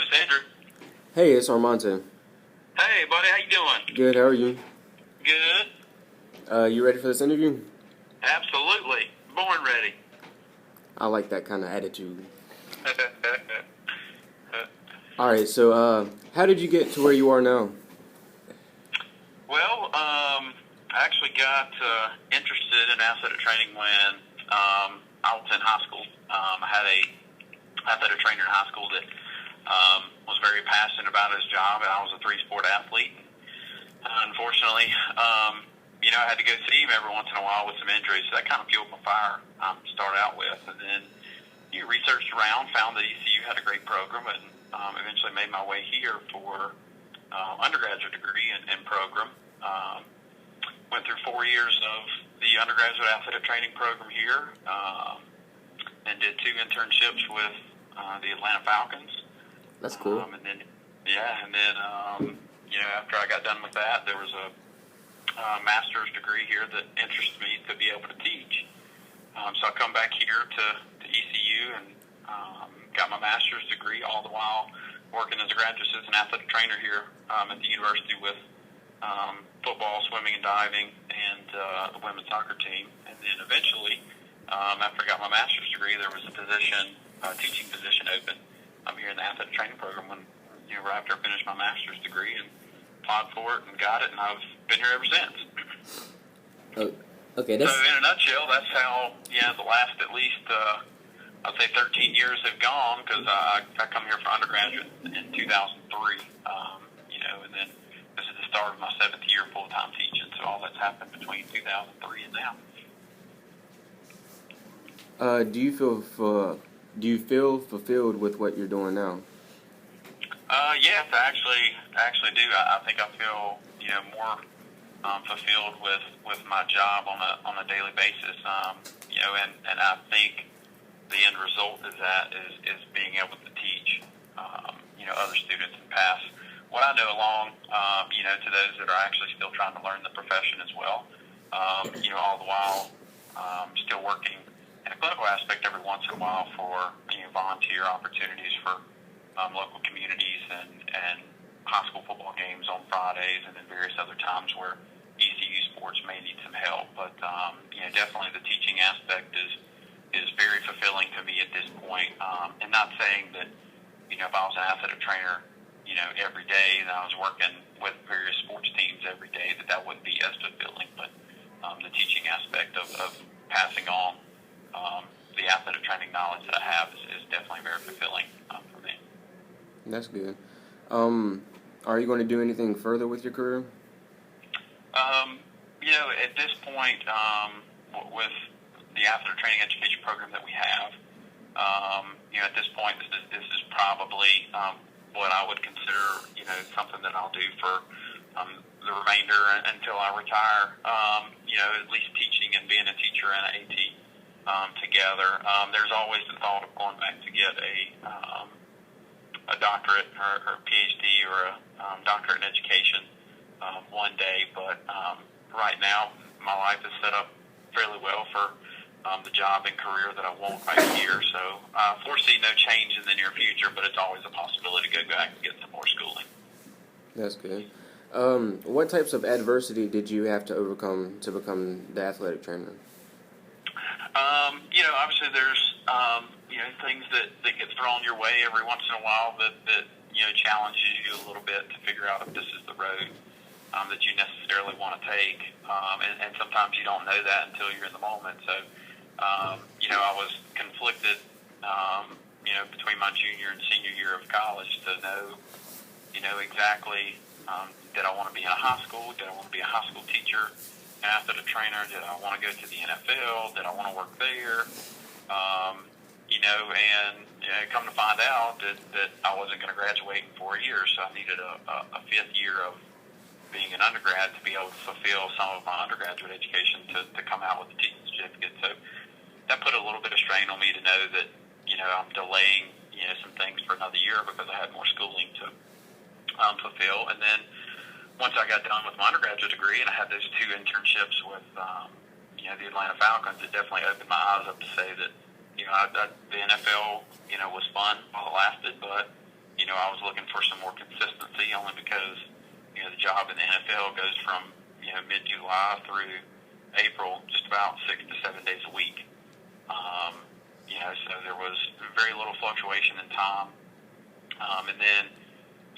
it's Andrew. Hey, it's Armando. Hey, buddy, how you doing? Good, how are you? Good. You ready for this interview? Absolutely. Born ready. I like that kind of attitude. Alright, so, how did you get to where you are now? Well, I actually got interested in athletic training when I was in high school. I had a athletic trainer in high school that was very passionate about his job, and I was a three-sport athlete. Unfortunately, I had to go see him every once in a while with some injuries, so that kind of fueled my fire to start out with. And then researched around, found that ECU had a great program, and eventually made my way here for undergraduate degree and program. Went through 4 years of the undergraduate athletic training program here, and did 2 internships with the Atlanta Falcons. That's cool. And then after I got done with that, there was a master's degree here that interested me to be able to teach. So I come back here to ECU and got my master's degree, all the while working as a graduate assistant athletic trainer here at the university with football, swimming, and diving, and the women's soccer team. And then eventually, after I got my master's degree, there was a teaching position open here in the athletic training program when right after I finished my master's degree, and applied for it and got it, and I've been here ever since. Okay, so in a nutshell, that's how the last at least I'd say 13 years have gone, because I come here for undergraduate in 2003, and then this is the start of my 7th year full-time teaching, so all that's happened between 2003 and now. Do you feel fulfilled with what you're doing now? Yes, I actually do. I think I feel more fulfilled with my job on a daily basis. And I think the end result of that is being able to teach other students and pass what I know along to those that are actually still trying to learn the profession as well. All the while still working in a clinical aspect every once in a while for volunteer opportunities for local communities and high school football games on Fridays, and then various other times where ECU sports may need some help. But definitely the teaching aspect is very fulfilling to me at this point. And not saying that if I was an athletic trainer every day, and I was working with various sports teams every day, that wouldn't be as fulfilling. But the teaching aspect of passing on the athletic training knowledge that I have is definitely very fulfilling for me. That's good. Are you going to do anything further with your career? At this point, with the athletic training education program that we have, at this point, this is probably what I would consider, something that I'll do for the remainder until I retire. At least teaching and being a teacher and an AT together. There's always the thought of going back to get a doctorate or a PhD or a doctorate in education one day, but right now my life is set up fairly well for the job and career that I want right here, so I foresee no change in the near future, but it's always a possibility to go back and get some more schooling. That's good. What types of adversity did you have to overcome to become the athletic trainer? Obviously there's things that get thrown your way every once in a while that challenges you a little bit to figure out if this is the road that you necessarily want to take, and sometimes you don't know that until you're in the moment. So I was conflicted between my junior and senior year of college to know exactly did I want to be in a high school, did I want to be a high school teacher, an athletic trainer, did I want to go to the NFL, did I want to work there, and come to find out that I wasn't going to graduate in 4 years, so I needed a 5th year of being an undergrad to be able to fulfill some of my undergraduate education to come out with a teaching certificate. So that put a little bit of strain on me to know that I'm delaying some things for another year because I had more schooling to fulfill. And then once I got done with my undergraduate degree and I had those 2 internships with the Atlanta Falcons, it definitely opened my eyes up to say that the NFL was fun while it lasted, but I was looking for some more consistency only because, the job in the NFL goes from, mid-July through April, just about 6 to 7 days a week. So there was very little fluctuation in time. And then,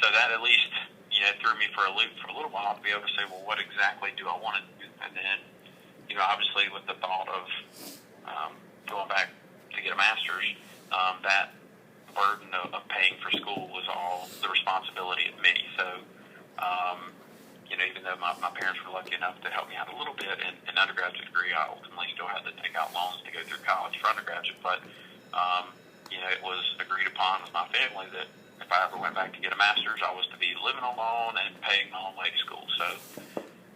so that at least, threw me for a loop for a little while to be able to say, well, what exactly do I want to do? And then, obviously with the thought of going back to get a master's, that burden of paying for school was all the responsibility of me. So, even though my parents were lucky enough to help me out a little bit in undergraduate degree, I ultimately still had to take out loans to go through college for undergraduate. But, it was agreed upon with my family that if I ever went back to get a master's, I was to be living on my own and paying my own way to school. So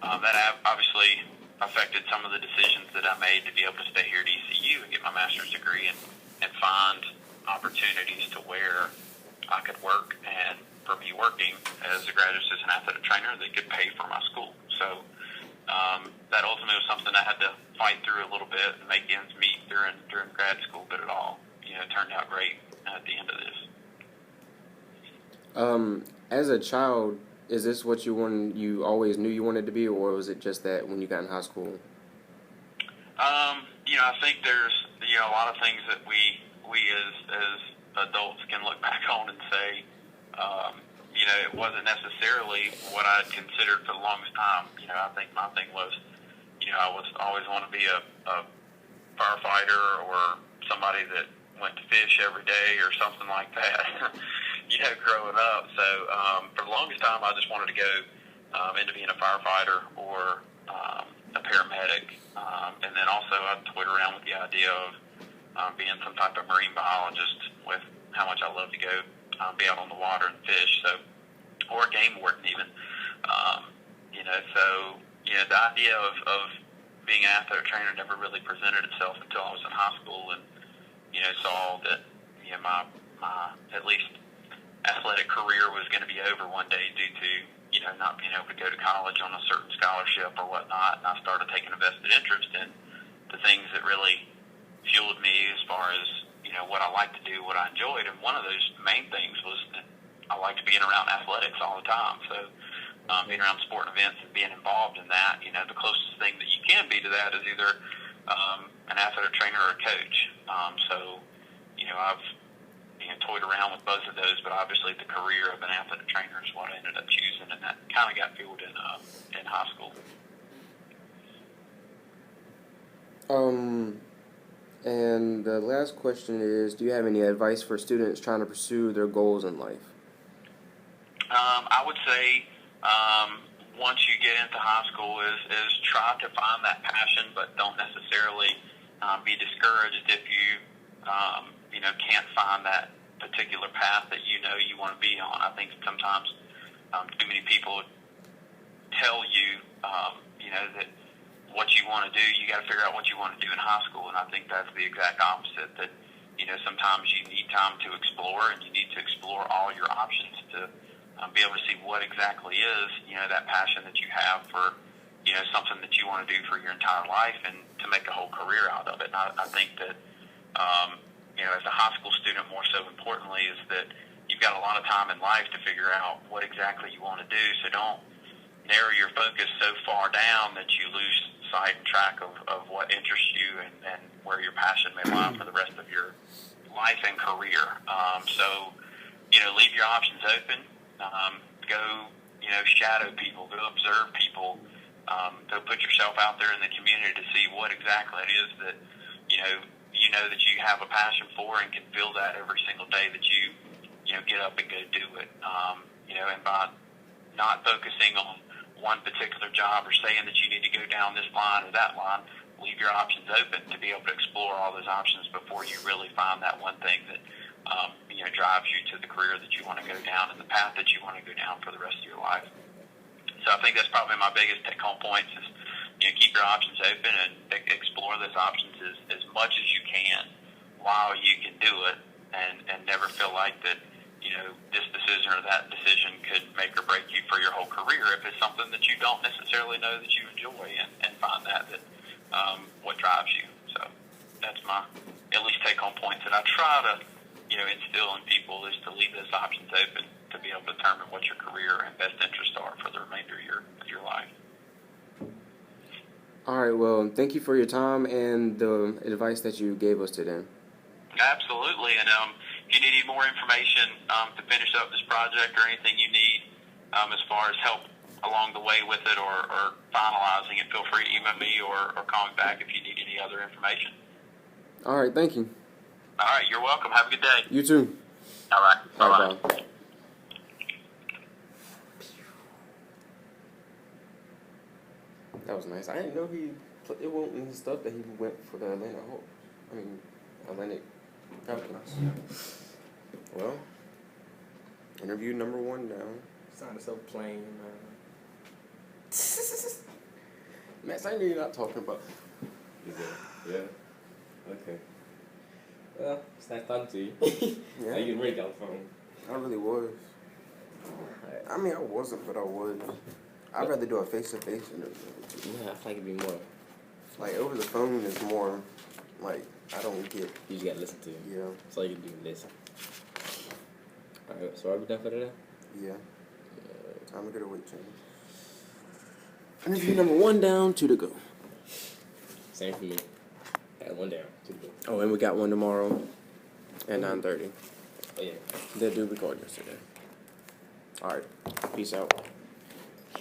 that obviously affected some of the decisions that I made to be able to stay here at ECU and get my master's degree and find opportunities to where I could work, and for me working as a graduate assistant athletic trainer, they could pay for my school. So that ultimately was something I had to fight through a little bit and make ends meet during grad school, but it all turned out great at the end of this. As a child, is this what you always knew you wanted to be, or was it just that when you got in high school? I think there's a lot of things that we as adults can look back on and say, it wasn't necessarily what I'd considered for the longest time. I think my thing was, I was always want to be a firefighter or somebody that went to fish every day or something like that, growing up. So for the longest time, I just wanted to go into being a firefighter or a paramedic. And then also I toyed around with the idea of being some type of marine biologist with how much I love to go be out on the water and fish, or game warden even. The idea of being an athletic trainer never really presented itself until I was in high school and, saw that, my at least athletic career was going to be over one day due to, not being able to go to college on a certain scholarship or whatnot. And I started taking a vested interest in the things that really fueled me as far as, what I like to do, what I enjoyed. And one of those main things was that I liked being around athletics all the time. So being around sporting events and being involved in that, the closest thing that you can be to that is either an athletic trainer or a coach. I've toyed around with both of those, but obviously the career of an athletic trainer is what I ended up choosing, and that kind of got fueled in high school. And the last question is, do you have any advice for students trying to pursue their goals in life? I would say once you get into high school is try to find that passion, but don't necessarily be discouraged if you can't find that particular path that you want to be on. I think sometimes too many people tell you that what you want to do, you got to figure out what you want to do in high school, and I think that's the exact opposite. That sometimes you need time to explore, and you need to explore all your options to be able to see what exactly is that passion that you have for something that you want to do for your entire life, and to make a whole career out of it. And I think that as a high school student, more so importantly, is that you've got a lot of time in life to figure out what exactly you want to do. So don't narrow your focus so far down that you lose sight and track of what interests you and where your passion may lie for the rest of your life and career. Leave your options open. Go, shadow people. Go observe people. Go put yourself out there in the community to see what exactly it is that, that you have a passion for, and can feel that every single day that you get up and go do it. And by not focusing on one particular job or saying that you need to go down this line or that line, leave your options open to be able to explore all those options before you really find that one thing that drives you to the career that you want to go down and the path that you want to go down for the rest of your life. So I think that's probably my biggest take-home points is, keep your options open and explore those options as much as you can while you can do it, and never feel like that, this decision or that decision could make or break you for your whole career if it's something that you don't necessarily know that you enjoy, and find that what drives you. So that's my at least take-home points that I try to instill in people is to leave those options open to be able to determine what your career and best interests are for the remainder of your life. All right, well, thank you for your time and the advice that you gave us today. Absolutely, and if you need any more information to finish up this project or anything you need as far as help along the way with it or finalizing it, feel free to email me or call me back if you need any other information. All right, thank you. All right, you're welcome. Have a good day. You too. All right, bye-bye. Bye. That was nice. I didn't know it won't in his stuff that he went for the Atlantic Falcons. Well, interview number 1 down. Sounded so plain, man. Max, I knew you're not talking about. Yeah. Okay. Well, it's nice talking to you. Yeah. Now you can read on the phone. I really was. I mean, I wasn't, but I was. I'd rather do a face-to-face interview. Yeah, I feel like it'd be more. Like, over the phone is more, like, I don't get. You just gotta listen to it. Yeah. That's all you can do, listen. Alright, so are we done for today? Yeah. Time to go to weight change. Interview number 1 down, 2 to go. Same for me. Had 1 down, 2 to go. Oh, and we got one tomorrow at 9:30. Oh, yeah. That dude we called yesterday. All right. Peace out.